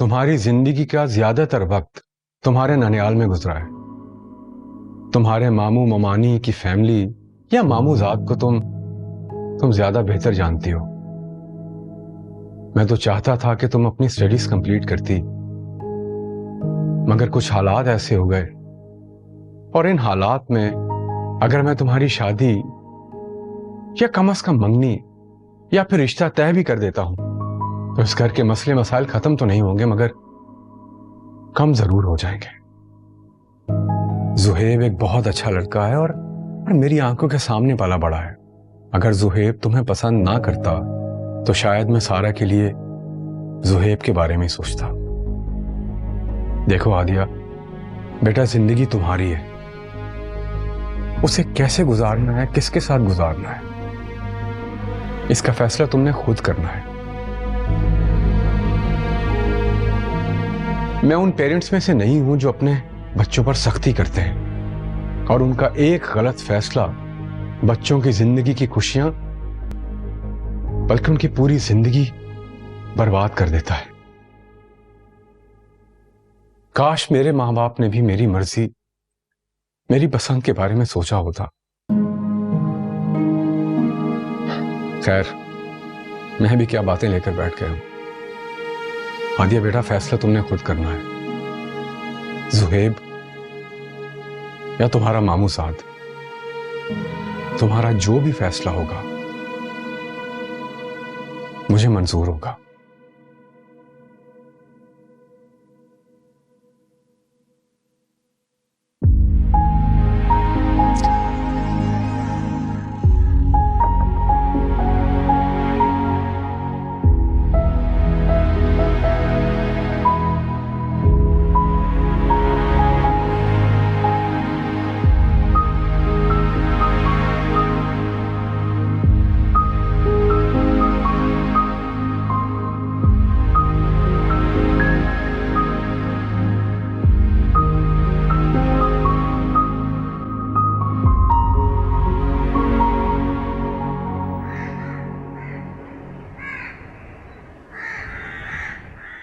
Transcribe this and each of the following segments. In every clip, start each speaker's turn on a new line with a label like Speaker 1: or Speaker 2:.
Speaker 1: तुम्हारी जिंदगी का ज्यादातर वक्त तुम्हारे ननियाल में गुजरा है। तुम्हारे मामू ममानी की फैमिली या मामूजात को तुम ज्यादा बेहतर जानती हो। मैं तो चाहता था कि तुम अपनी स्टडीज कंप्लीट करती, मगर कुछ हालात ऐसे हो गए, और इन हालात में अगर मैं तुम्हारी शादी या कम से कम मंगनी या फिर रिश्ता तय भी कर देता हूं तो इस घर के मसले मसाइल खत्म तो नहीं होंगे, मगर कम जरूर हो जाएंगे। जुहेब एक बहुत अच्छा लड़का है और मेरी आंखों के सामने पाला बड़ा है। अगर जुहेब तुम्हें पसंद ना करता तो शायद मैं सारा के लिए जुहेब के बारे में सोचता। देखो आदिया, बेटा जिंदगी तुम्हारी है, उसे कैसे गुजारना है, किसके साथ गुजारना है, इसका फैसला तुमने खुद करना है। मैं उन पेरेंट्स में से नहीं हूं जो अपने बच्चों पर सख्ती करते हैं और उनका एक गलत फैसला बच्चों की जिंदगी की खुशियां बल्कि उनकी पूरी जिंदगी बर्बाद कर देता है। काश मेरे मां बाप ने भी मेरी मर्जी, मेरी पसंद के बारे में सोचा होता। खैर, मैं भी क्या बातें लेकर बैठ गया हूं। आदिया बेटा, फैसला तुमने खुद करना है। जुहेब या तुम्हारा मामू साद, तुम्हारा जो भी फैसला होगा मुझे मंजूर होगा।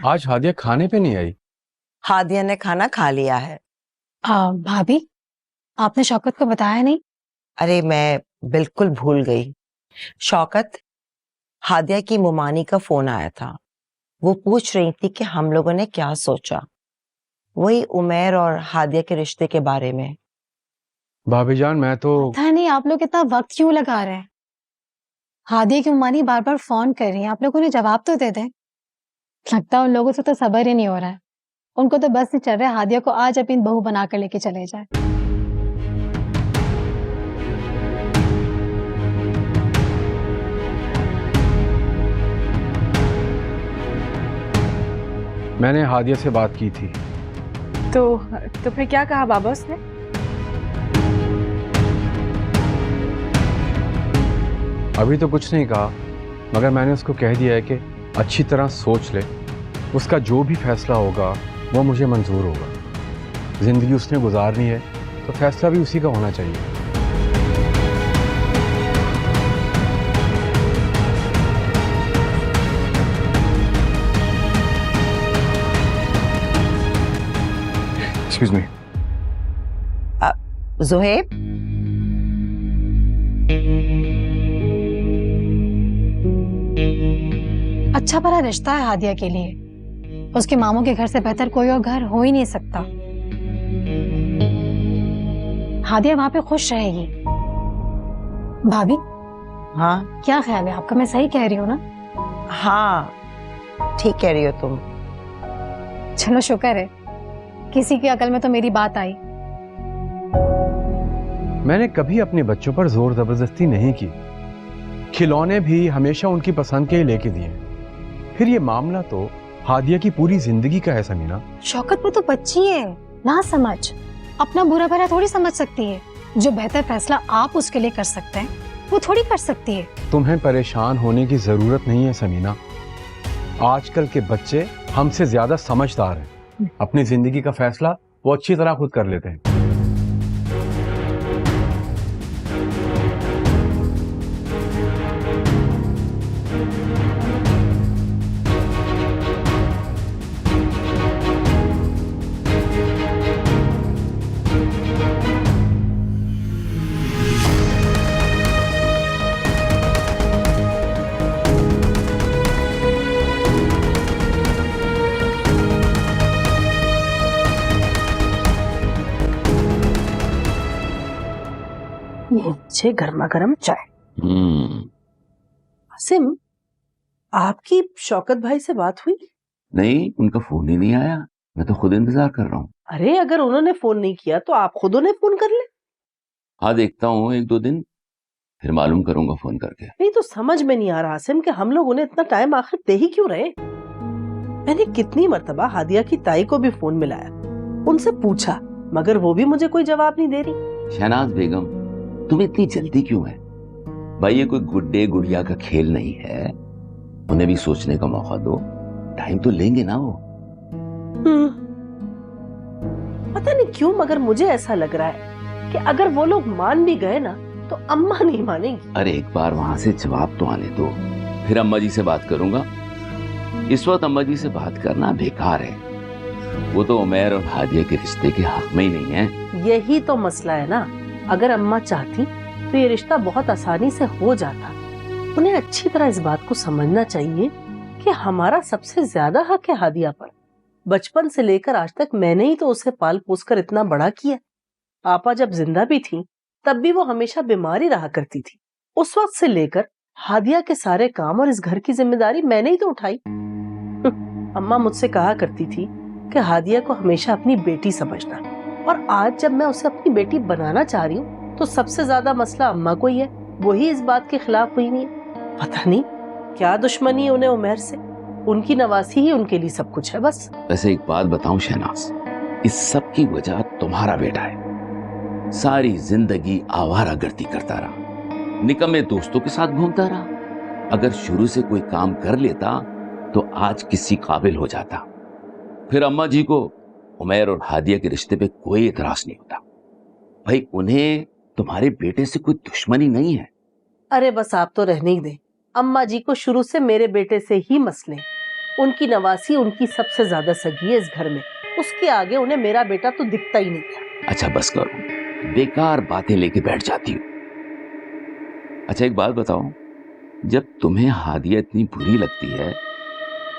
Speaker 1: आज हादिया खाने पे नहीं आई।
Speaker 2: हादिया ने खाना खा लिया है।
Speaker 3: भाभी, आपने शौकत को बताया नहीं?
Speaker 2: अरे मैं बिल्कुल भूल गई। शौकत, हादिया की मुमानी का फोन आया था। वो पूछ रही थी कि हम लोगों ने क्या सोचा, वही उमेर और हादिया के रिश्ते के बारे में।
Speaker 1: भाभी जान, मैं तो
Speaker 3: पता नहीं आप लोग इतना वक्त क्यों लगा रहे हैं। हादिया की मुमानी बार बार फोन कर रही है, आप लोगों ने जवाब तो दे दें। लगता है उन लोगों से तो सब्र ही नहीं हो रहा है। उनको तो बस नहीं चल रहा है हादिया को आज अपनी बहू बनाकर लेके चले जाए।
Speaker 1: मैंने हादिया से बात की थी।
Speaker 4: तो फिर क्या कहा बाबा उसने?
Speaker 1: अभी तो कुछ नहीं कहा, मगर मैंने उसको कह दिया है कि अच्छी तरह सोच ले, उसका जो भी फैसला होगा वो मुझे मंजूर होगा। जिंदगी उसने गुजारनी है तो फैसला भी उसी का होना चाहिए। Excuse me.
Speaker 2: जुहेब,
Speaker 3: अच्छा भला रिश्ता है हादिया के लिए, उसके मामू के घर से बेहतर कोई और घर हो ही नहीं सकता। हादिया वहां पे खुश रहेगी। भाभी,
Speaker 2: हाँ
Speaker 3: क्या ख्याल है आपका? मैं सही कह रही हूँ ना?
Speaker 2: हाँ, ठीक कह रही हो तुम।
Speaker 3: चलो शुक्र है, किसी की अकल में तो मेरी बात आई।
Speaker 1: मैंने कभी अपने बच्चों पर जोर जबरदस्ती नहीं की। खिलौने भी हमेशा उनकी पसंद के ही लेके दिए। फिर ये मामला तो हादिया की पूरी जिंदगी का है समीना।
Speaker 3: शौकत, वो तो बच्ची है, ना समझ, अपना बुरा भला थोड़ी समझ सकती है। जो बेहतर फैसला आप उसके लिए कर सकते हैं वो थोड़ी कर सकती है।
Speaker 1: तुम्हें परेशान होने की जरूरत नहीं है समीना। आजकल के बच्चे हमसे ज्यादा समझदार हैं। अपनी जिंदगी का फैसला वो अच्छी तरह खुद कर लेते हैं।
Speaker 5: मुझे गर्मा गर्म चाय। आसिम, आपकी शौकत भाई से बात हुई?
Speaker 6: नहीं, उनका फोन ही नहीं आया। मैं तो खुद इंतजार कर रहा हूँ।
Speaker 5: अरे अगर उन्होंने फोन नहीं किया तो आप खुद उन्हें फोन कर ले।
Speaker 6: हाँ, देखता हूँ 1-2 दिन, फिर मालूम करूंगा फोन करके।
Speaker 5: नहीं तो समझ में नहीं आ रहा आसिम कि हम लोग उन्हें इतना टाइम आखिर दे ही क्यों रहे। मैंने कितनी मर्तबा हादिया की ताई को भी फोन मिलाया, उनसे पूछा, मगर वो भी मुझे कोई जवाब नहीं दे रही।
Speaker 6: शहनाज बेगम, तुम्हें इतनी जल्दी क्यों है? भाई ये कोई गुड्डे गुड़िया का खेल नहीं है, उन्हें भी सोचने का मौका दो। टाइम तो लेंगे ना वो।
Speaker 5: पता नहीं क्यों मगर मुझे ऐसा लग रहा है कि अगर वो लोग मान भी गए ना तो अम्मा नहीं मानेंगी।
Speaker 6: अरे एक बार वहां से जवाब तो आने दो, फिर अम्मा जी से बात करूंगा। इस वक्त अम्मा जी से बात करना बेकार है, वो तो उमैर और हादिया के रिश्ते के हक में ही नहीं है।
Speaker 5: यही तो मसला है ना, अगर अम्मा चाहती तो ये रिश्ता बहुत आसानी से हो जाता। उन्हें अच्छी तरह इस बात को समझना चाहिए कि हमारा सबसे ज्यादा हक है हादिया पर। बचपन से लेकर आज तक मैंने ही तो उसे पाल पोस कर इतना बड़ा किया। आपा जब जिंदा भी थी तब भी वो हमेशा बीमार ही रहा करती थी। उस वक्त से लेकर हादिया के सारे काम और इस घर की जिम्मेदारी मैंने ही तो उठाई। अम्मा मुझसे कहा करती थी कि हादिया को हमेशा अपनी बेटी समझना, और आज जब मैं उसे अपनी बेटी बनाना चाह रही हूँ तो सबसे ज्यादा मसला अम्मा को ही है। वही इस बात के खिलाफ हुई नहीं है। पता नहीं क्या दुश्मनी है उन्हें उमैर से। उनकी नवासी ही उनके लिए सब कुछ है बस।
Speaker 6: वैसे एक बात बताऊं शहनाज, इस सब की वजह तुम्हारा बेटा है। सारी जिंदगी आवारागर्दी करता रहा, निकम्मे दोस्तों के साथ घूमता रहा। अगर शुरू से कोई काम कर लेता तो आज किसी काबिल हो जाता। फिर अम्मा जी को उमैर और हादिया के रिश्ते पे कोई एतराज नहीं होता। भाई उन्हें तुम्हारे बेटे से कोई दुश्मनी नहीं है।
Speaker 5: अरे बस आप तो रहने ही दें। अम्मा जी को शुरू से मेरे बेटे से ही मसले। उनकी नवासी उनकी सबसे ज्यादा सगी है इस घर में, उसके आगे उन्हें मेरा बेटा तो दिखता ही नहीं था।
Speaker 6: अच्छा बस करो, बेकार बातें लेके बैठ जाती हो। अच्छा एक बात बताओ, जब तुम्हें हादिया इतनी बुरी लगती है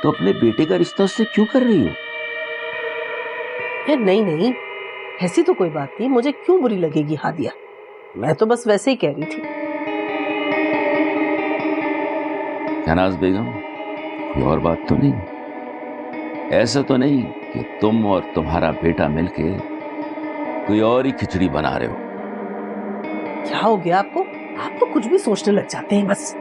Speaker 6: तो अपने बेटे का रिश्ता उससे क्यों कर रही हो?
Speaker 5: नहीं नहीं, ऐसी तो कोई बात नहीं। मुझे क्यों बुरी लगेगी हादिया, मैं तो बस वैसे ही कह रही थी।
Speaker 6: शहनाज बेगम, कोई और बात तो नहीं? ऐसा तो नहीं कि तुम और तुम्हारा बेटा मिलके कोई और ही खिचड़ी बना रहे हो?
Speaker 5: क्या हो गया आपको? आप तो कुछ भी सोचने लग जाते हैं बस।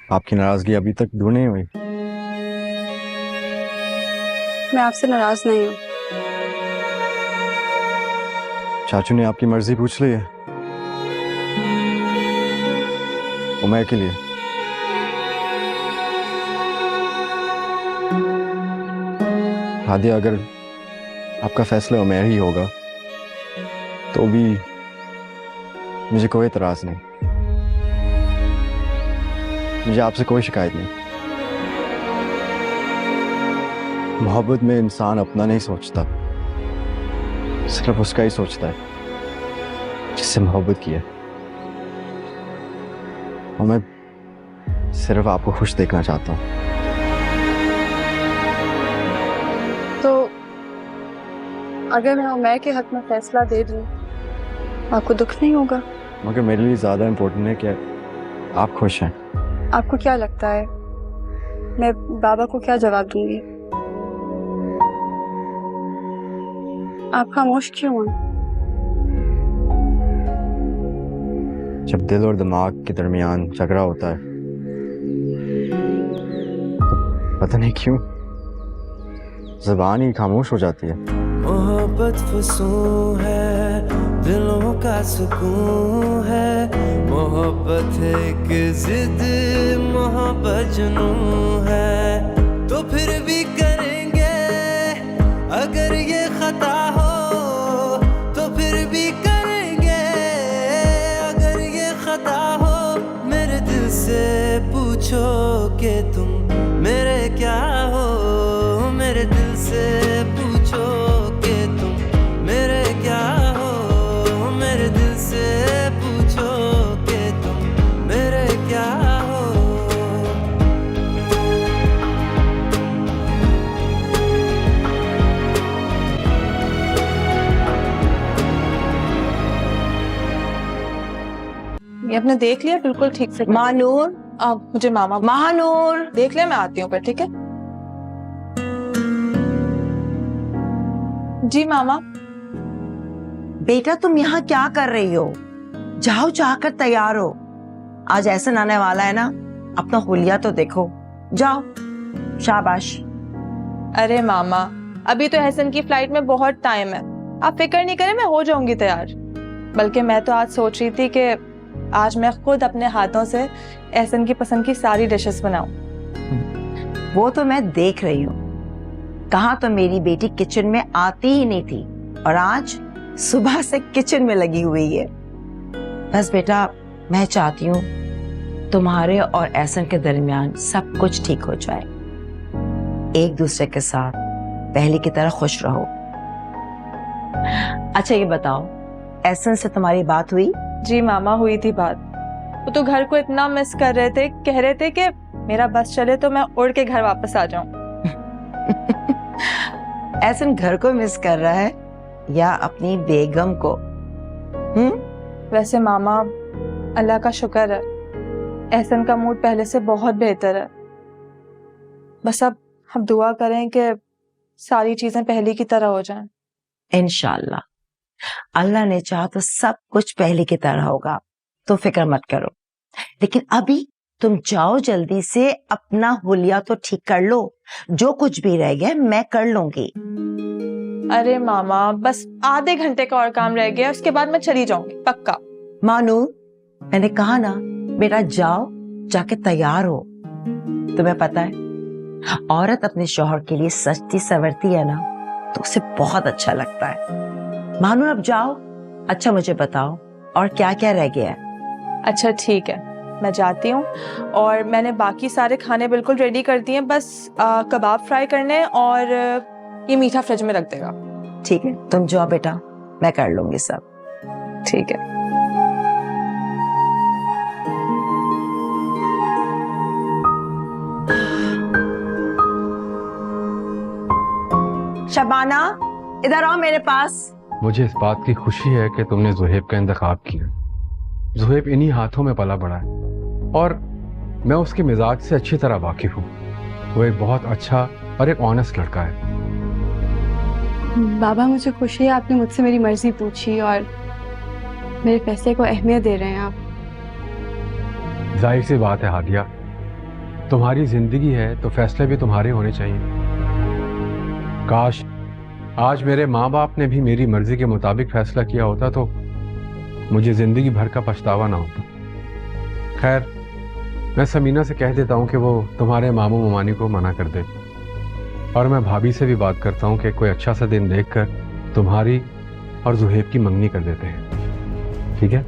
Speaker 1: आपकी नाराजगी अभी तक दूर नहीं हुई।
Speaker 7: मैं आपसे नाराज नहीं हूँ।
Speaker 1: चाचू ने आपकी मर्जी पूछ ली है उमैर के लिए। हादिया, अगर आपका फैसला उमैर ही होगा तो भी मुझे कोई एतराज नहीं, मुझे आपसे कोई शिकायत नहीं। मोहब्बत में इंसान अपना नहीं सोचता, सिर्फ उसका ही सोचता है जिससे मोहब्बत की है। और मैं सिर्फ आपको खुश देखना चाहता हूँ।
Speaker 7: तो अगर मैं उमैर के हक में फैसला दे दूँ, आपको दुख नहीं होगा?
Speaker 1: मगर मेरे लिए ज्यादा इम्पोर्टेंट है कि आप खुश हैं।
Speaker 7: आपको क्या लगता है मैं बाबा को क्या जवाब दूंगी? आप खामोश क्यों हैं?
Speaker 1: जब दिल और दिमाग के दरमियान झगड़ा होता है तो पता नहीं क्यों ज़बान ही खामोश हो जाती है।
Speaker 8: मोहब्बत फसूं है, दिलों का सुकून है। मोहब्बत एक जिद, मोहब्बत जुनून है। तो फिर भी करेंगे अगर ये खता हो, तो फिर भी करेंगे पूछो कि तुम मेरे क्या हो, मेरे दिल से पूछो कि तुम मेरे क्या हो, मेरे दिल से पूछो कि तुम मेरे क्या हो।
Speaker 7: ये आपने देख लिया बिल्कुल ठीक से?
Speaker 2: महानूर,
Speaker 7: आप मुझे मामा
Speaker 2: महानूर,
Speaker 7: देख लिया, मैं आती हूँ पर, ठीक है? जी मामा।
Speaker 2: बेटा तुम यहाँ क्या कर रही हो? जाओ जाकर तैयार हो, आज ऐसा आने वाला है ना, अपना हुलिया तो देखो, जाओ। शाबाश।
Speaker 7: अरे मामा, अभी तो एहसन की फ्लाइट में बहुत टाइम है, आप फिक्र नहीं करें, मैं हो जाऊंगी तैयार। बल्कि मैं तो आज सोच रही थी कि आज मैं खुद अपने हाथों से एहसन की पसंद की सारी डिशेस बनाऊं।
Speaker 2: वो तो मैं देख रही हूँ, कहाँ तो मेरी बेटी किचन में आती ही नहीं थी और आज सुबह से किचन में लगी हुई है। बस बेटा मैं चाहती हूँ तुम्हारे और एहसन के दरमियान सब कुछ ठीक हो जाए, एक दूसरे के साथ पहले की तरह खुश रहो। अच्छा ये बताओ, एहसन से तुम्हारी बात हुई?
Speaker 7: जी मामा, हुई थी बात। वो तो घर को इतना मिस कर रहे थे, कह रहे थे कि मेरा बस चले तो मैं उड़ के घर वापस आ जाऊं।
Speaker 2: एहसन घर को मिस कर रहा है या अपनी बेगम को?
Speaker 7: वैसे मामा अल्लाह का शुक्र है, एहसन का मूड पहले से बहुत बेहतर है। बस अब हम दुआ करें कि सारी चीजें पहले की तरह हो जाएं।
Speaker 2: इंशाल्लाह, अल्लाह ने चाहा तो सब कुछ पहले की तरह होगा, तो फिक्र मत करो। लेकिन अभी तुम जाओ जल्दी से, अपना हुलिया तो ठीक कर लो, जो कुछ भी रह गया मैं कर लूंगी।
Speaker 7: अरे मामा बस आधे घंटे का और काम रह गया, उसके बाद मैं चली जाऊंगी पक्का।
Speaker 2: मानू, मैंने कहा ना बेटा जाओ, जाके तैयार हो। तुम्हें पता है औरत अपने शौहर के लिए सजती सवरती है ना तो उसे बहुत अच्छा लगता है। मानू अब जाओ। अच्छा मुझे बताओ और क्या क्या रह गया है?
Speaker 7: अच्छा ठीक है, मैं जाती हूँ और मैंने बाकी सारे खाने बिल्कुल रेडी कर दिए, बस कबाब फ्राई करने और ये मीठा फ्रिज में रख देगा।
Speaker 2: ठीक है तुम जाओ बेटा, मैं कर लूंगी सब।
Speaker 7: ठीक है।
Speaker 2: शबाना इधर आओ मेरे पास।
Speaker 1: मुझे इस बात की खुशी है कि तुमने जुहेब का इंतखाब किया। जुहेब इन्हीं हाथों में पला बड़ा है और मैं उसके मिजाज से अच्छी तरह वाकिफ हूँ। वो एक बहुत अच्छा और एक ऑनेस्ट लड़का है।
Speaker 4: बाबा मुझे खुशी है आपने मुझसे मेरी मर्जी पूछी और मेरे फैसले को अहमियत दे रहे हैं आप।
Speaker 1: जाहिर सी बात है हादिया, तुम्हारी जिंदगी है तो फैसले भी तुम्हारे होने चाहिए। काश आज मेरे माँ बाप ने भी मेरी मर्जी के मुताबिक फैसला किया होता तो मुझे जिंदगी भर का पछतावा ना होता। खैर मैं समीना से कह देता हूँ कि वो तुम्हारे मामू ममानी को मना कर दे और मैं भाभी से भी बात करता हूँ कि कोई अच्छा सा दिन देखकर तुम्हारी और जुहेब की मंगनी कर देते हैं। ठीक है?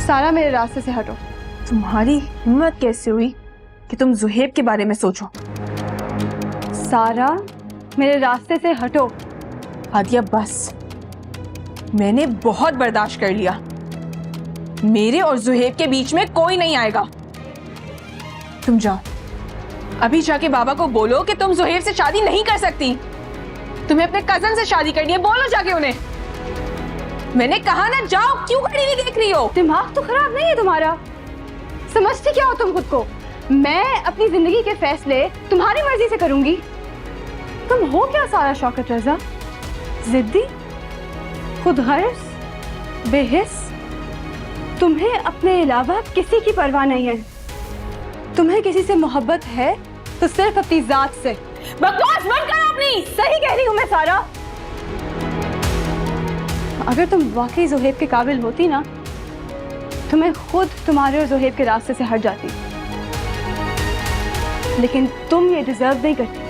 Speaker 4: सारा मेरे रास्ते से हटो। तुम्हारी हिम्मत कैसे हुई कि तुम जुहेब के बारे में सोचो? सारा मेरे रास्ते से हटो। हादिया बस, मैंने बहुत बर्दाश्त कर लिया। मेरे और जुहेब के बीच में कोई नहीं आएगा। तुम जाओ, अभी जाके बाबा को बोलो कि तुम जुहेब से शादी नहीं कर सकती। तुम्हें अपने कजन से शादी करनी है, बोलो जाके उन्हें। मैंने कहा ना जाओ, क्यों खड़ी हुई देख रही हो? दिमाग तो खराब नहीं है तुम्हारा? समझती क्या हो तुम खुद को? मैं अपनी जिंदगी के फैसले तुम्हारी मर्जी से करूंगी। तुम हो क्या सारा शौकत रजा? जिद्दी, खुदगर्ज, बेहिस। तुम्हें अपने अलावा किसी की परवाह नहीं है। तुम्हें किसी से मोहब्बत है तो सिर्फ अपनी जात से। बकवास बंद करो अपनी। सही कह रही हूं मैं सारा। अगर तुम वाकई ज़ुहैब के काबिल होती ना तो मैं खुद तुम्हारे और ज़ुहैब के रास्ते से हट जाती, लेकिन तुम ये डिजर्व नहीं करती।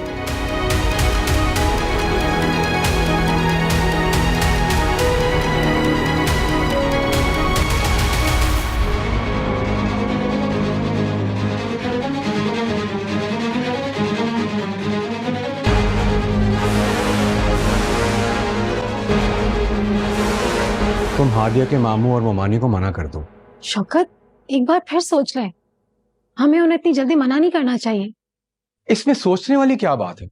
Speaker 1: तुम हादिया के मामू और मोमानी को मना कर दो।
Speaker 3: शौकत, एक बार फिर सोच लें। हमें उन्हें इतनी जल्दी मना नहीं करना चाहिए।
Speaker 1: इसमें सोचने वाली क्या बात है?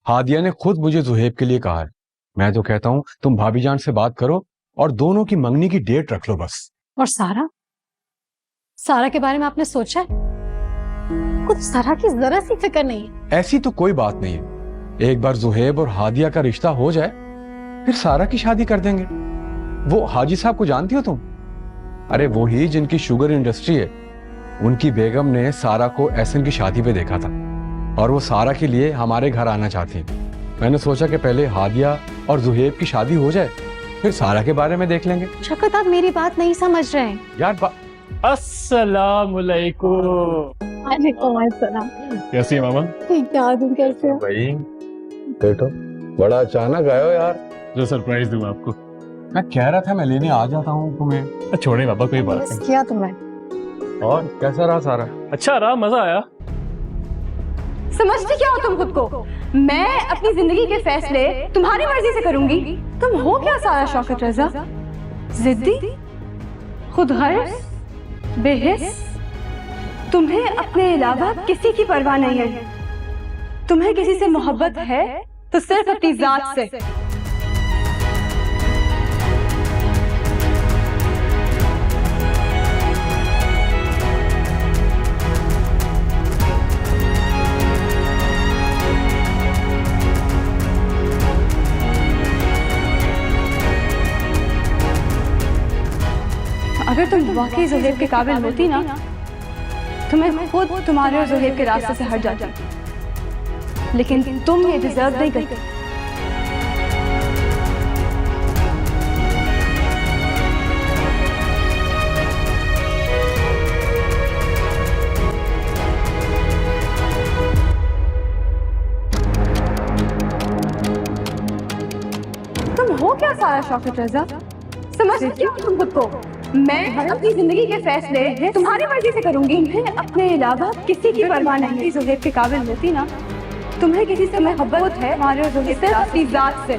Speaker 1: हादिया ने खुद मुझे ज़ुहैब के लिए कहा है। मैं तो कहता हूँ तुम भाभी जान से बात करो और दोनों की मंगनी की डेट रख लो बस।
Speaker 3: और सारा, सारा के बारे में आपने सोचा है? कुछ सारा की जरा सी फिक्र नहीं है।
Speaker 1: ऐसी तो कोई बात नहीं है। एक बार ज़ुहैब और हादिया का रिश्ता हो जाए फिर सारा की शादी कर देंगे। वो हाजी साहब को जानती हो तुम? अरे वो ही जिनकी शुगर इंडस्ट्री है। उनकी बेगम ने सारा को एहसन की शादी पे देखा था और वो सारा के लिए हमारे घर आना चाहती हैं। मैंने सोचा कि पहले हादिया और ज़ुहैब की शादी हो जाए फिर सारा के बारे में देख लेंगे।
Speaker 3: शौकत, आप मेरी बात नहीं समझ रहे हैं।
Speaker 1: यार
Speaker 9: अस्सलामुअलैकुम।
Speaker 3: वालेकुम अस्सलाम।
Speaker 9: कैसी है मामा?
Speaker 3: क्या तुम कैसे हो?
Speaker 1: भाई बैठो। बड़ा अचानक आए हो यार।
Speaker 9: जो सरप्राइज दूं आपको।
Speaker 1: मैं कह रहा था मैं लेने आ जाता हूँ तुम्हें।
Speaker 9: छोड़े बाबा, कोई बात
Speaker 3: मिस
Speaker 9: नहीं।
Speaker 3: किया तुम्हें।
Speaker 1: और कैसा रहा सारा?
Speaker 9: अच्छा रहा, मजा आया।
Speaker 4: समझती क्या हो तुम खुद को? मैं अपनी जिंदगी के फैसले तुम्हारी मर्जी से करूंगी। तुम हो क्या सारा शौकत रजा? जिद्दी, खुदगर्ज, बेहिस। तुम्हें अपने अलावा किसी की परवाह नहीं है। तुम्हें किसी से मोहब्बत है तो सिर्फ अपनी जात से। अगर तुम वाकई ज़ुहैब के काबिल होती ना तो मैं खुद तुम्हारे और ज़ुहैब के रास्ते से हट जाती, लेकिन तुम ये डिजर्व नहीं करती। तुम हो क्या सारा शौकत रजा? समझती हो तुम खुद को? मैं अपनी जिंदगी के फैसले तुम्हारी मर्जी से करूंगी। मैं अपने अलावा किसी की परवाह नहीं। ज़ुहैब के काबिल होती ना तुम्हें किसी से मोहब्बत है हमारे और ज़ुहैब सिर्फ अपनी जात से,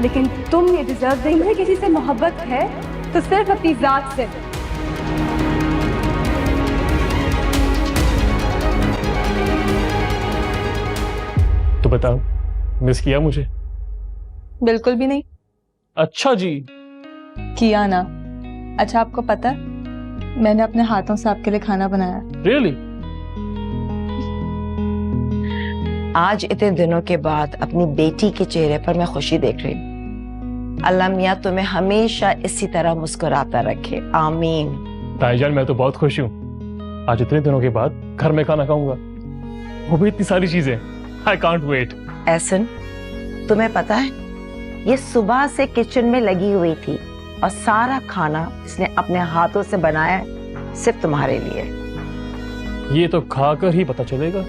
Speaker 4: लेकिन तुम ये डिजर्व नहीं। तुम्हें किसी से मोहब्बत है तो सिर्फ अपनी जात से।
Speaker 9: तो बताओ, मिस किया मुझे?
Speaker 7: बिल्कुल भी नहीं
Speaker 9: अच्छा जी।
Speaker 7: किया ना। अच्छा आपको पता है मैंने अपने हाथों से आपके लिए खाना बनाया।
Speaker 9: रियली?
Speaker 2: आज इतने दिनों के बाद अपनी बेटी के चेहरे पर मैं खुशी देख रही हूँ। अल्लाह मियाँ तुम्हें हमेशा इसी तरह मुस्कुराता रखे, आमीन।
Speaker 9: ताईजान, मैं तो बहुत खुश हूँ। आज इतने दिनों के बाद घर में खाना खाऊंगा, वो भी इतनी सारी चीजें। I can't wait.
Speaker 2: एहसन, तुम्हें पता है ये सुबह से किचन में लगी हुई थी और सारा खाना इसने अपने हाथों से बनाया है सिर्फ तुम्हारे लिए।
Speaker 9: ये तो खाकर ही पता चलेगा।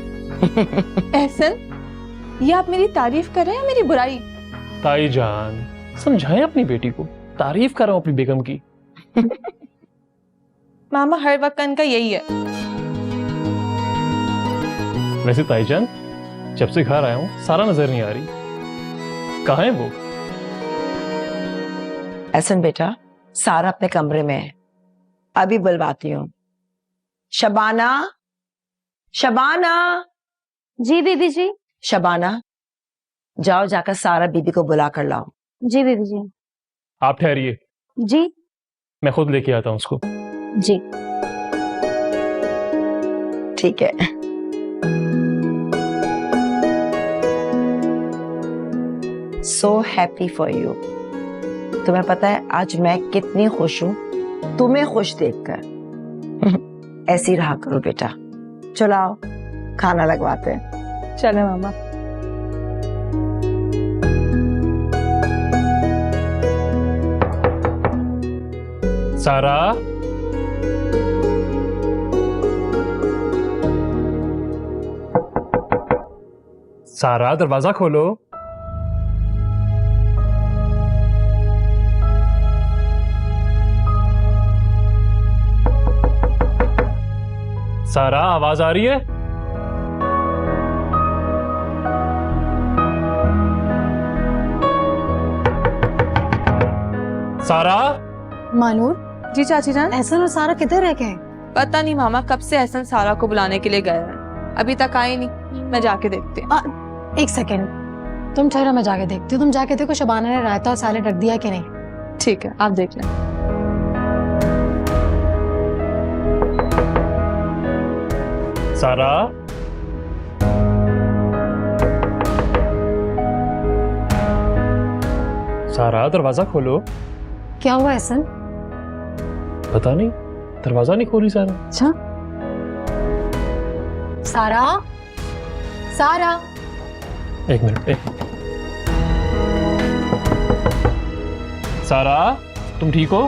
Speaker 7: एहसन, ये आप मेरी तारीफ कर रहे हैं या मेरी बुराई?
Speaker 9: ताईजान, समझाएं अपनी बेटी को। तारीफ कर रहा हूं अपनी बेगम की।
Speaker 7: मामा हर वक्त इनका यही है।
Speaker 9: वैसे ताईजान, जब से घर आया हूं सारा नजर नहीं आ रही। कहाँ है वो?
Speaker 2: एहसन बेटा, सारा अपने कमरे में है, अभी बुलवाती हूँ। शबाना, शबाना।
Speaker 3: जी दीदी जी।
Speaker 2: शबाना, जाओ जाकर सारा बीबी को बुला कर लाओ।
Speaker 3: जी दीदी जी।
Speaker 9: आप ठहरिए,
Speaker 3: जी
Speaker 9: मैं खुद लेके आता हूँ उसको।
Speaker 3: जी।
Speaker 2: ठीक है। So happy for you. तुम्हें पता है आज मैं कितनी खुश हूँ तुम्हें खुश देखकर। ऐसी रहा करो बेटा। चलो आओ खाना लगवाते हैं।
Speaker 7: चले मामा।
Speaker 9: सारा, सारा दरवाजा खोलो। सारा, आवाज आ रही है? सारा।
Speaker 3: मानूर,
Speaker 7: जी चाची जान।
Speaker 3: एहसन और सारा किधर रह गए?
Speaker 7: पता नहीं मामा, कब से एहसन सारा को बुलाने के लिए गए हैं, अभी तक आई नहीं। मैं जाके देखती हूँ।
Speaker 3: एक सेकेंड, तुम ठहरो, मैं जाके देखती हूँ। तुम जाके देखो शबाना ने रायता और सैलेड रख दिया कि नहीं।
Speaker 7: ठीक है, आप देख लें।
Speaker 9: सारा, सारा दरवाजा खोलो।
Speaker 3: क्या हुआ एहसन?
Speaker 9: पता नहीं, दरवाजा नहीं खोली सारा।
Speaker 3: अच्छा, सारा, सारा।
Speaker 9: एक मिनट। सारा, तुम ठीक हो?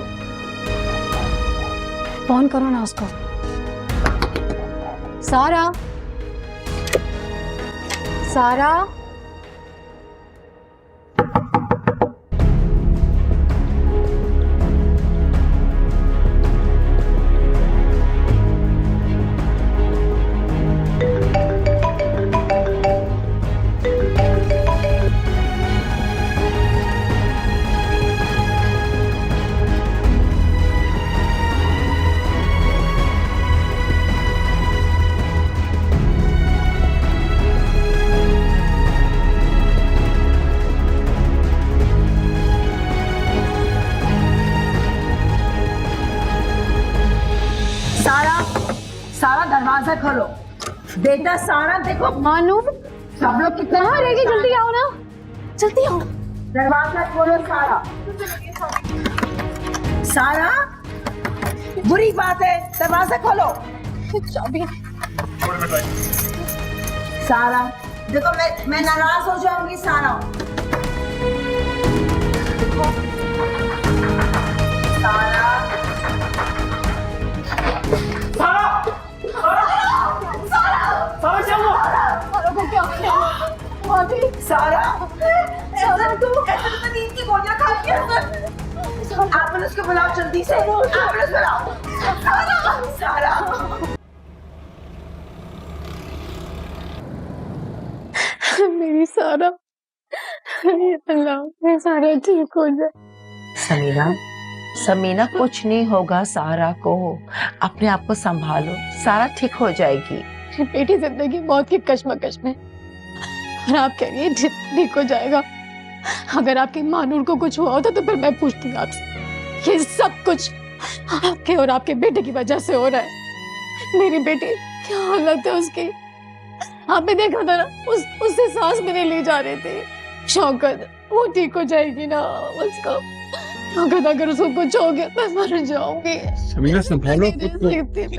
Speaker 3: फोन करो ना उसको। सारा, सारा।
Speaker 2: सारा दरवाजा खोलो बेटा। सारा देखो।
Speaker 3: मानू,
Speaker 2: सब लोग कितना
Speaker 3: कहाँ रह गए? जल्दी आओ ना, जल्दी आओ।
Speaker 2: दरवाजा खोलो सारा। सारा, बुरी बात है, दरवाजा खोलो।
Speaker 3: चाबी।
Speaker 2: सारा देखो, मैं नाराज हो जाऊंगी। सारा, सारा, सारा, सारा तू नींद की गोलियां खा रही है। एम्बुलेंस को बुलाओ जल्दी से, एम्बुलेंस बुलाओ। सारा, सारा।
Speaker 3: मेरी सारा, अल्लाह मेरी सारा ठीक हो जाए।
Speaker 2: समीना, समीना कुछ नहीं होगा सारा को। अपने आप को संभालो, सारा ठीक हो जाएगी।
Speaker 3: बेटी जिंदगी मौत की कश्मकश में, और आप कह रही है ठीक हो जाएगा। अगर आपके मानूर को कुछ हुआ होता तो फिर मैं पूछती आपसे। ये सब कुछ आपके और आपके बेटे की वजह से हो रहा है। मेरी बेटी क्या हालत है उसकी, आपने देखा था ना, उससे सांस भी नहीं ली जा रही थी। शौकत, वो ठीक हो जाएगी ना उसका। शौकत, अगर उसको कुछ हो गया मैं मर जाऊंगी।
Speaker 1: समीना संभालो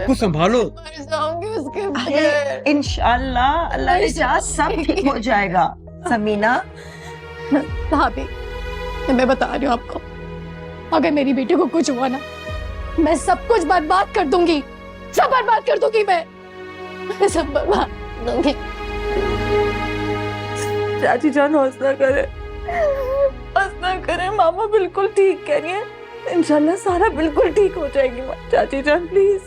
Speaker 1: खुद संभालो।
Speaker 3: मर जाऊंगी उसके
Speaker 2: अरे
Speaker 3: बगैर।
Speaker 2: इंशाअल्लाह, अल्लाह ने चाहा सब ठीक हो जाएगा। समीना,
Speaker 3: भाभी, मैं बता रही हूँ आपको, अगर मेरी बेटी को कुछ हुआ ना, मैं सब कुछ बर्बाद कर दूंगी। सब बर्बाद कर दूंगी मैं सब बर्बाद कर दूंगी।
Speaker 7: चाची जान हौसला करे, हौसला करे। मामा बिल्कुल ठीक कह रही है। इंशाल्लाह सारा बिल्कुल ठीक हो जाएगी। चाची जान प्लीज।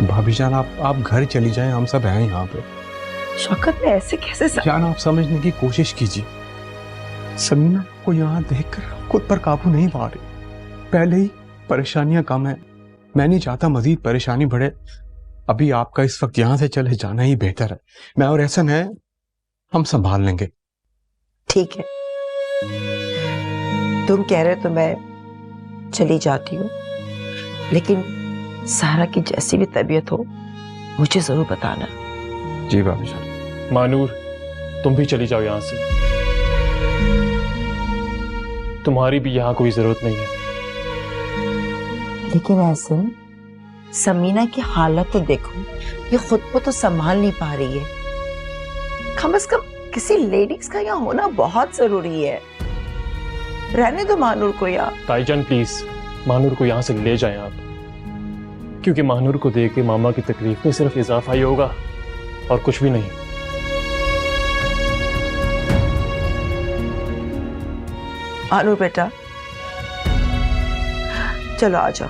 Speaker 1: भाभी जान, आप घर चली जाएं, हम सब हैं यहाँ पे।
Speaker 2: शौकत में ऐसे कैसे
Speaker 1: जान, आप समझने की कोशिश कीजिए। समीना को यहाँ देखकर खुद पर काबू नहीं पा रही। पहले ही परेशानियां कम है, मैं नहीं चाहता मजीद परेशानी बढ़े। अभी आपका इस वक्त यहाँ से चले जाना ही बेहतर है। मैं और एहसन है, हम संभाल लेंगे।
Speaker 2: ठीक है, तुम कह रहे हो तो मैं चली जाती हूँ, लेकिन सारा की जैसी भी तबीयत हो मुझे जरूर बताना।
Speaker 1: जी भाभी जान।
Speaker 9: मानूर, तुम भी चली जाओ यहाँ से। तुम्हारी भी यहाँ कोई जरूरत नहीं है।
Speaker 2: लेकिन एहसन, समीना की हालत तो देखो, ये खुद को तो संभाल नहीं पा रही है। कम से कम किसी लेडीज का यहाँ होना बहुत जरूरी है। रहने दो मानूर को यहाँ।
Speaker 9: ताईजान प्लीज मानूर को यहाँ से ले जाएं आप, क्योंकि मानूर को देख के मामा की तकलीफ में सिर्फ इजाफा ही होगा और कुछ भी नहीं।
Speaker 2: मानूर बेटा, चलो आ जाओ।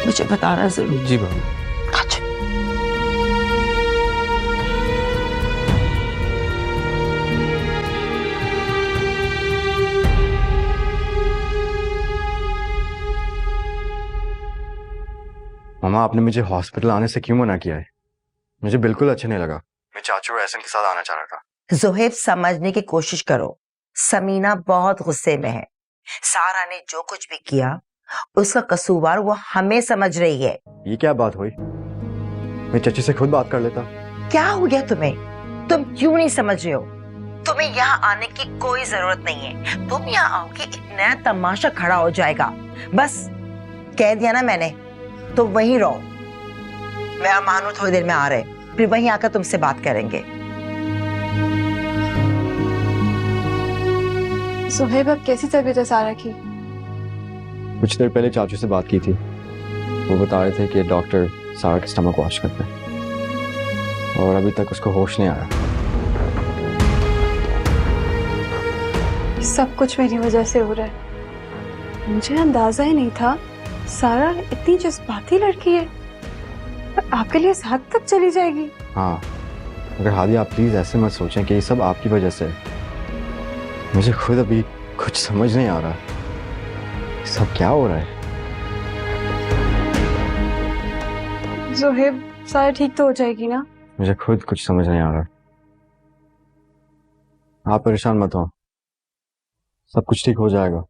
Speaker 2: मुझे बताना जरूर।
Speaker 1: जी भाभी।
Speaker 2: अच्छा।
Speaker 10: मामा, आपने मुझे हॉस्पिटल आने से क्यों मना किया है? मुझे बिल्कुल अच्छा नहीं लगा। मैं चाचू और एहसन के साथ आना चाह रहा था।
Speaker 2: जोहेब, समझने की कोशिश करो। समीना बहुत गुस्से में है। सारा ने जो कुछ भी किया उसका कसूरवार वो हमें समझ रही है।
Speaker 10: ये क्या बात हुई? मैं चाची से खुद बात कर लेता।
Speaker 2: क्या हो गया तुम्हें? तुम क्यों नहीं समझ रहे हो? तुम्हें यहाँ आने की कोई जरूरत नहीं है। तुम यहाँ आओगे एक नया तमाशा खड़ा हो जाएगा। बस कह दिया ना मैंने, तो वहीं रहो। मैं और मानू थोड़ी देर में आ रहे, फिर वहीं आकर तुमसे बात करेंगे।
Speaker 4: सुहेब, अब कैसी तबीयत है सारा की?
Speaker 10: कुछ देर पहले चाचू से बात की थी। वो बता रहे थे कि डॉक्टर सारा के स्टमक वॉश करते हैं और अभी तक उसको होश नहीं आया।
Speaker 4: सब कुछ मेरी वजह से हो रहा है। मुझे अंदाजा ही नहीं था सारा इतनी जज्बाती लड़की है और आपके लिए इस हद तक चली जाएगी।
Speaker 10: हाँ, मगर हादी, आप प्लीज ऐसे मत सोचें कि ये सब आपकी वजह से है। मुझे खुद अभी कुछ समझ नहीं आ रहा सब क्या हो रहा है।
Speaker 4: जोहेब, सारा ठीक तो हो जाएगी ना?
Speaker 10: मुझे खुद कुछ समझ नहीं आ रहा। आप परेशान मत हो, सब कुछ ठीक हो जाएगा।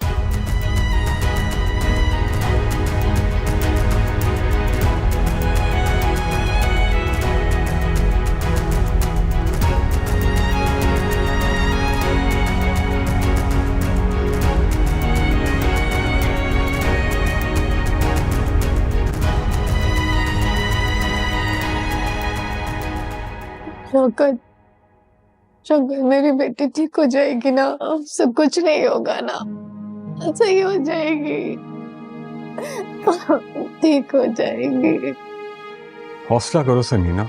Speaker 3: शौकत, शौकत, मेरी बेटी ठीक हो जाएगी ना? सब कुछ नहीं होगा ना? सही हो जाएगी, ठीक हो जाएगी।
Speaker 1: हौसला करो समीना,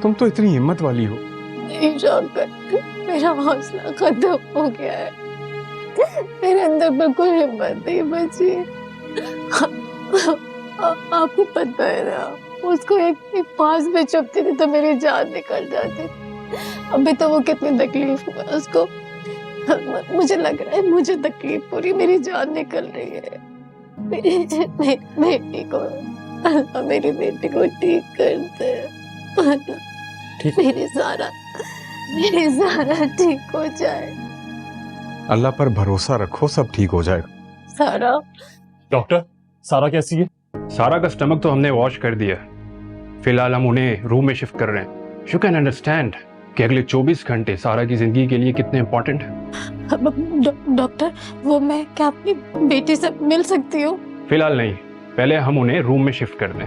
Speaker 1: तुम तो इतनी हिम्मत वाली हो।
Speaker 3: नहीं शौकत, मेरा हौसला खत्म हो गया है। मेरे अंदर बिल्कुल हिम्मत नहीं बची। आपको पता है ना, उसको एक पास में चुपती थी तो मेरी जान निकल जाती। अभी तो वो कितनी तकलीफ में उसको, मुझे लग रहा है मुझे तकलीफ पूरी, मेरी जान निकल रही है। मेरी बेटी को ठीक कर दे। मेरी सारा ठीक हो जाए।
Speaker 1: अल्लाह पर भरोसा रखो, सब ठीक हो जाएगा।
Speaker 3: सारा।
Speaker 9: डॉक्टर, सारा कैसी है?
Speaker 11: सारा का स्टमक तो हमने वॉश कर दिया। फिलहाल हम उन्हें रूम में शिफ्ट कर रहे हैं। यू कैन अंडरस्टैंड कि अगले 24 घंटे सारा की जिंदगी के लिए कितने इंपॉर्टेंट है।
Speaker 3: डॉक्टर, वो मैं क्या अपनी बेटी से मिल सकती हूँ?
Speaker 11: फिलहाल नहीं, पहले हम उन्हें रूम में शिफ्ट कर दें।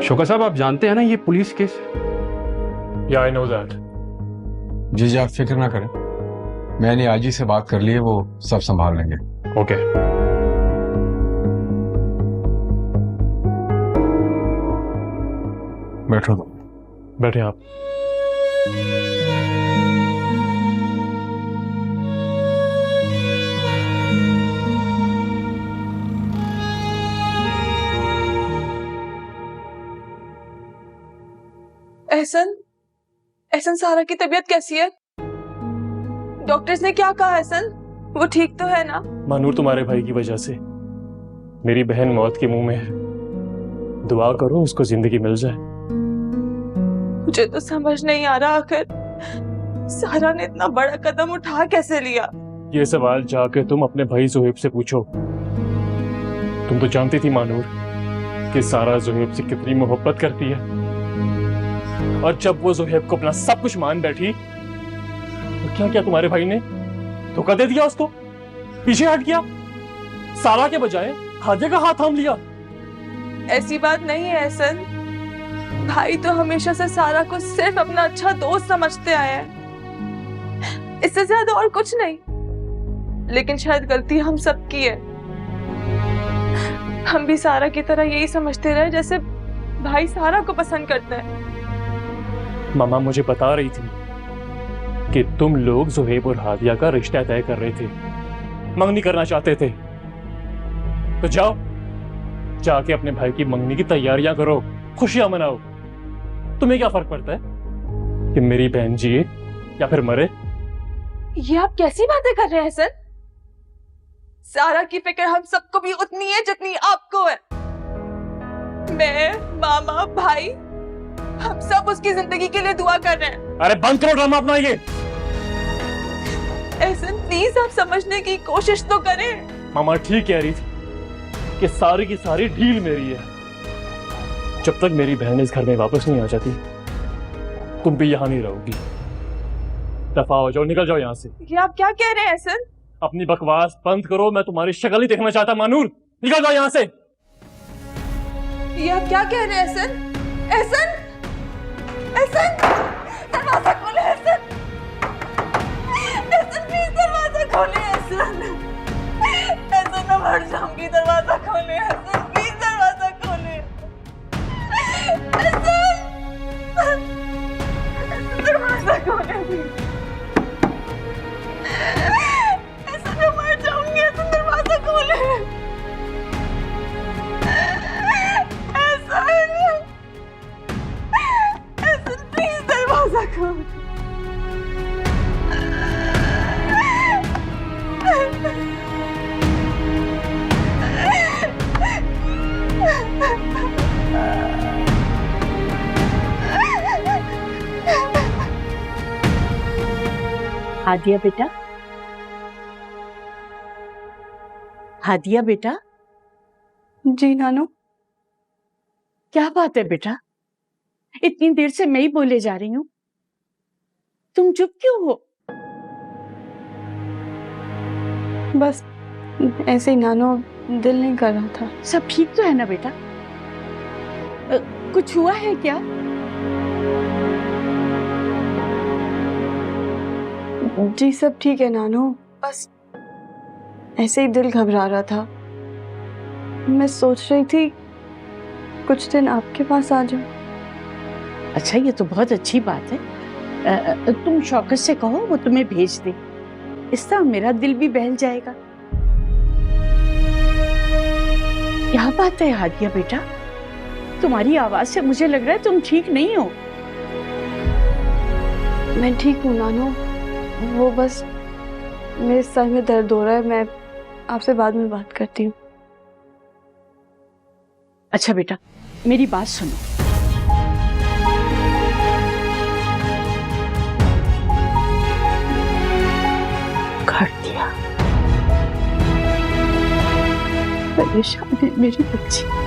Speaker 11: शोका साहब, आप जानते हैं ना ये पुलिस केस?
Speaker 9: या आई नो दैट।
Speaker 1: जी जी, आप फिक्र ना करें, मैंने आजी से बात कर ली है, वो सब संभाल लेंगे।
Speaker 11: ओके।
Speaker 1: बैठो।
Speaker 9: बैठे आप।
Speaker 7: एहसन, एहसन, सारा की तबीयत कैसी है? डॉक्टर्स ने क्या कहा? एहसन, वो ठीक तो है ना?
Speaker 9: मानूर, तुम्हारे भाई की वजह से मेरी बहन मौत के मुंह में है। दुआ करो उसको जिंदगी मिल जाए।
Speaker 7: मुझे तो समझ नहीं आ रहा आखिर सारा ने इतना बड़ा कदम उठा कैसे लिया?
Speaker 9: ये सवाल जाके तुम अपने भाई जोहेब से पूछो। तुम तो जानती थी मानूर कि सारा जोहेब से कितनी मोहब्बत करती है, और जब वो जोहेब को अपना सब कुछ मान बैठी तो क्या क्या तुम्हारे भाई ने धोखा दे दिया उसको, पीछे हट गया, सारा के बजाय हादिया का हाथ थाम लिया।
Speaker 7: ऐसी बात नहीं है एहसन, भाई तो हमेशा से सारा को सिर्फ अपना अच्छा दोस्त समझते आए हैं, इससे ज्यादा और कुछ नहीं। लेकिन शायद गलती हम सबकी है, हम भी सारा की तरह यही समझते रहे जैसे भाई सारा को पसंद करते हैं।
Speaker 9: मामा मुझे बता रही थी कि तुम लोग जोहेब और हादिया का रिश्ता तय कर रहे थे, मंगनी करना चाहते थे। तो जाओ, जाके अपने भाई की मंगनी की तैयारियां करो, खुशियां मनाओ। तुम्हें क्या फर्क पड़ता है कि मेरी बहन जिए या फिर मरे?
Speaker 7: ये आप कैसी बातें कर रहे हैं सर? सारा की फिक्र हम सबको भी उतनी है जितनी आपको है। मैं, मामा, भाई, हम सब उसकी जिंदगी के लिए दुआ कर रहे हैं।
Speaker 9: अरे बंद करो ड्रामा अपना ये।
Speaker 7: एहसन प्लीज आप समझने की कोशिश तो करें।
Speaker 9: मामा ठीक कह रही थी कि सारी की सारी डील मेरी है। जब तक मेरी बहन इस घर में वापस नहीं आ जाती तुम भी यहाँ नहीं रहोगी। दफा हो जाओ, निकल जाओ यहाँ से।
Speaker 7: ये आप क्या कह रहे हैं एहसन?
Speaker 9: अपनी बकवास बंद करो, मैं तुम्हारी शक्ल नहीं देखना चाहता। मानूर निकल जाओ यहाँ से।
Speaker 7: ये आप क्या कह रहे हैं एहसन? एहसन, एहसन, दरवाजा खोले एहसन, एहसन प्लीज दरवाजा खोले एहसन, एहसन मैं मर जाऊंगी, दरवाजा खोले एहसन, प्लीज दरवाजा खोले एहसन, दरवाजा खोले एहसन, मैं मर जाऊंगी, एहसन दरवाजा खोले एहसन, एहसन प्लीज दरवाजा खोले।
Speaker 5: हादिया बेटा, हादिया बेटा।
Speaker 4: जी नानू।
Speaker 5: क्या बात है बेटा, इतनी देर से मैं ही बोले जा रही हूँ, तुम चुप क्यों हो?
Speaker 4: बस ऐसे ही नानू, दिल नहीं कर रहा था।
Speaker 5: सब ठीक तो है ना बेटा? कुछ हुआ है क्या?
Speaker 4: जी सब ठीक है नानू, बस ऐसे ही दिल घबरा रहा था। मैं सोच रही थी कुछ दिन आपके पास आ जाऊं।
Speaker 5: अच्छा, ये तो बहुत अच्छी बात है। तुम शौकत से कहो वो तुम्हें भेज दे, इस तरह मेरा दिल भी बहल जाएगा। क्या बात है हादिया बेटा, तुम्हारी आवाज से मुझे लग रहा है तुम ठीक नहीं हो।
Speaker 4: मैं ठीक हूँ नानू, वो बस मेरे सर में दर्द हो रहा है। मैं आपसे बाद में बात करती हूँ।
Speaker 5: अच्छा बेटा, मेरी बात सुनो। कर दिया, परेशान है मेरी बच्ची।